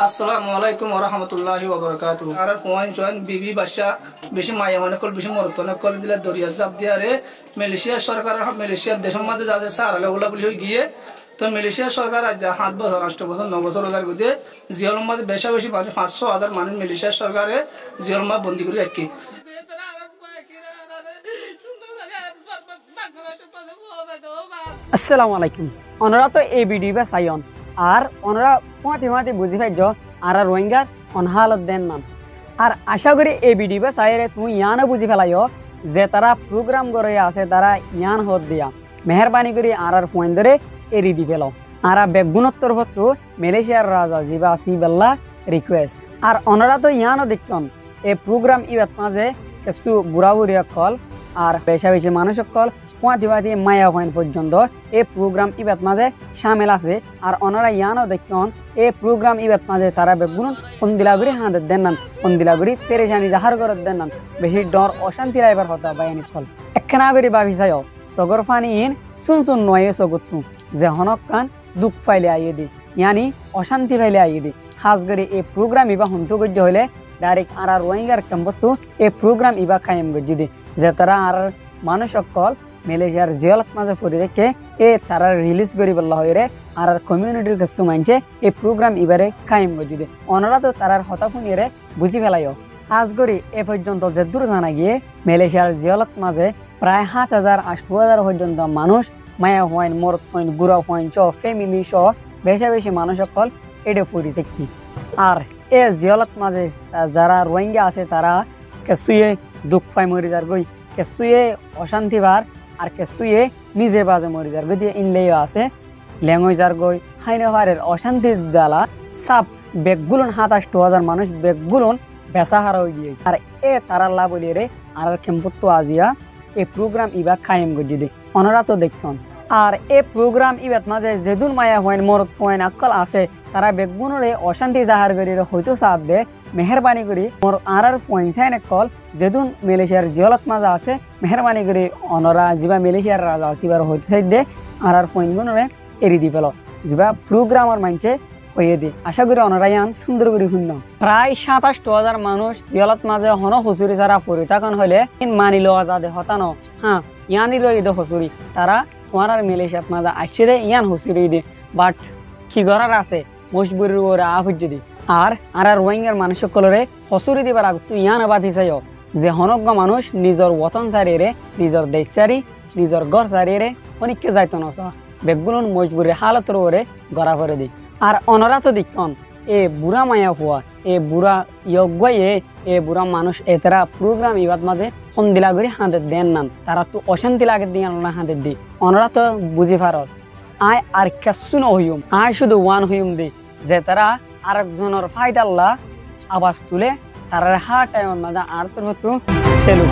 আসসালামু আলাইকুম ওয়া রাহমাতুল্লাহি ওয়া বারাকাতুহু। আর পয়েন্ট জয়েন বিবি বাদশা বেশি মায়া মনে কল বেশি মরতনে কল দিলা দরিয়া জাপ দিয়ারে মালয়েশিয়া সরকার মালয়েশিয়ার দেশের মধ্যে যাচ্ছে সারালে ওলা বলি হয়ে গিয়ে তো মালয়েশিয়া সরকার আজ 7 বছর 8 বছর 9 বছর ওদের মধ্যে জিয়ার মধ্যে বেশা বেশি মানুষ 500,000 মানুষ মালয়েশিয়া সরকারে জিয়ার মধ্যে বন্দী করে রাখি। আসসালামু আলাইকুম। ওনারা তো এই ভিডিও বা সাইন আর ওনারা ফুঁয়াতে বুঝি পাইছ আর রোহিঙ্গার অনহালত দেন নাম আর আশা করি এই ভিডিও বা সাইরে তুমি ইয়ানো বুঝি ফেলাইও যে তারা প্রোগ্রাম করে আছে তারা ইয়ান হত দিয়া মেহরবানি করে আর ফোন ধরে এরি দি ফেলো আর বেগুণোত্তর হতো মালয়েশিয়ার রাজা জিবা আসিবাল্লা রিকোয়েস্ট আর ওনারা তো ইয়ানো দেখতন এই প্রোগ্রাম ইবাত মাঝে কিছু বুড়া বুড়িয়া কল আর বেশা বেশি মানুষ কল ফুঁয়াতি মায়া হইন পর্যন্ত এই প্রোগ্রাম ইবাত মাঝে সামিল আছে আর ওনারা ইয়ানো দেখুন এই প্রোগ্রাম ইবাত মাঝে তারা বেগুন ফন্দিলাগুড়ি হাঁদের দেন নান ফন্দিলাগুড়ি পেরেশানি জাহার করত দেন নান বেশি ডর অশান্তি রাইবার হতা বায়ানি ফল একখানা করে ভাবি চাইও সগর ফানি ইন শুন নয় সগতু যে হনক কান দুঃখ ফাইলে আইয়ে দি ইয়ানি অশান্তি ফাইলে আইয়ে দি খাস করে এই প্রোগ্রাম ইবা হন্তগজ্য হলে ডাইরেক্ট আর রোহিঙ্গার ক্যাম্পতো এই প্রোগ্রাম ইবা খাইম গজ্জি দি যে তারা আর মানুষ সকল মালয়েশিয়ার জেলত মাঝে পড়ে দেখে এ তারা রিলিজ করি বললা হয়ে রে আর কমিউনিটির কিছু মানছে এই প্রোগ্রাম এবারে কায়েম করে যদি ওনারা তো তারার হতা শুনিয়ে রে বুঝি ফেলাইও আজ করি এ পর্যন্ত যে দূর জানা গিয়ে মালয়েশিয়ার জেলত মাঝে প্রায় 7,000-8,000 পর্যন্ত মানুষ মায়া হইন মরত হইন গুড়া হইন সহ ফ্যামিলি সহ বেশি বেশি মানুষ সকল এডে পড়ি দেখি আর এ জেলত মাঝে যারা রোহিঙ্গা আছে তারা কেসুয়ে দুঃখ পাই মরি যার গই কেসুয়ে অশান্তি বার আর কেসুয়ে নিজে বাজে মরি যার গই দিয়ে ইনলেই আছে ল্যাঙ্গুই যার গই হাইনভারের অশান্তির জ্বালা সাপ বেগগুলন 27,000 মানুষ বেগগুলন বেসাহারা হয়ে গিয়ে আর এ তারা লাভ বলিয়ে রে আর খেমপুত্ত আজিয়া এই প্রোগ্রাম ইবা খাইম গজি দে ওনারা তো দেখুন আর এই প্রোগ্রাম ইবাত মাঝে যেদুন মায়া হইন মরত হইন আকল আছে তারা বেগুনরে অশান্তি জাহার করি হয়তো সাপ দে মেহরবানি করি মোর আর পয়সাইন কল যেদুন মালয়েশিয়ার জিয়লত মাঝে আছে মেহরবানি করি অনরা যা মালয়েশিয়ার রাজা আসিবার হইতে চাই দে আর পয়েন্টগুনরে এরি দি পেল যা প্রোগ্রামার মানছে হয়ে দি আশা করি অনরা ইয়ান সুন্দর করে শূন্য প্রায় 27,000 মানুষ জিয়লত মাঝে হন হুচুরি যারা পরিতাকন হলে মানি লওয়া যা দে হতানো হ্যাঁ ইয়ানি লই দে হুচুরি তারা তোমার আর মালয়েশিয়াত মাঝে আসছে দে ইয়ান হুচুরি দি বাট কি করার আছে মজবুরির ওরা আফুজি দি আর রোহিঙ্গার মানুষ সকলরে হসুরি দিবার আগ তুই ইয়ান আবার পিছাইও যে হনজ্ঞ মানুষ নিজের ওতন সারিয়ে নিজের দেশ সারি নিজের ঘর সারিয়ে অনেককে যাইতো নস বেগুন মজবুরি হালতর ওরে গড়া করে দি আর অনরা তো দিকন এ বুড়া মায়া হওয়া এ বুড়া ইয়ে এ বুড়া মানুষ এতারা প্রোগ্রাম ইবাদ মাঝে সন্দিলা করে হাঁদের দেন নান তারা তো অশান্তি লাগে দিয়ে হাঁদের দি অনরা তো বুঝি পারত আয় আর কেসু নহইম আয় শুধু ওয়ান হইম দি যে তারা আরেকজনের ফায়দাল্লা আওয়াজ তুলে তারা হাট আর তোর সেলুন